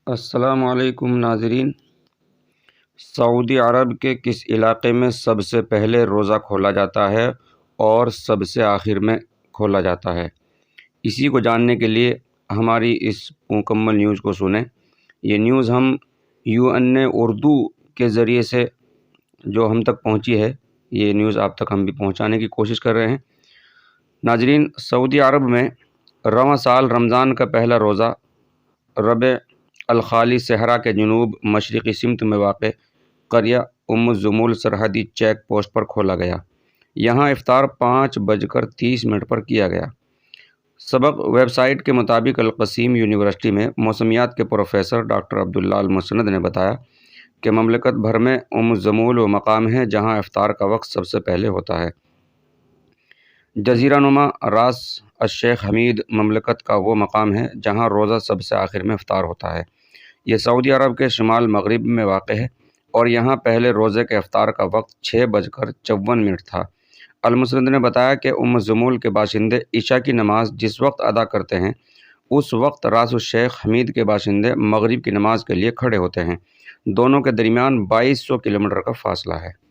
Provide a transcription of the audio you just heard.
السلام علیکم ناظرین۔ سعودی عرب کے کس علاقے میں سب سے پہلے روزہ کھولا جاتا ہے اور سب سے آخر میں کھولا جاتا ہے؟ اسی کو جاننے کے لیے ہماری اس مکمل نیوز کو سنیں۔ یہ نیوز ہم UN اردو کے ذریعے سے جو ہم تک پہنچی ہے، یہ نیوز آپ تک ہم بھی پہنچانے کی کوشش کر رہے ہیں۔ ناظرین، سعودی عرب میں رواں سال رمضان کا پہلا روزہ ربع الخالی صحرا کے جنوب مشرقی سمت میں واقع قریہ الزمول سرحدی چیک پوسٹ پر کھولا گیا۔ یہاں افطار 5:30 پر کیا گیا۔ سبق ویب سائٹ کے مطابق القصیم یونیورسٹی میں موسمیات کے پروفیسر ڈاکٹر عبداللہ المسند نے بتایا کہ مملکت بھر میں الزمول وہ مقام ہے جہاں افطار کا وقت سب سے پہلے ہوتا ہے۔ جزیرہ نما راس الشیخ حمید مملکت کا وہ مقام ہے جہاں روزہ سب سے آخر میں افطار ہوتا ہے۔ یہ سعودی عرب کے شمال مغرب میں واقع ہے اور یہاں پہلے روزے کے افطار کا وقت 6:54 تھا۔ المسند نے بتایا کہ الزمول کے باشندے عشاء کی نماز جس وقت ادا کرتے ہیں اس وقت راس الشیخ حمید کے باشندے مغرب کی نماز کے لیے کھڑے ہوتے ہیں۔ دونوں کے درمیان 2200 کلومیٹر کا فاصلہ ہے۔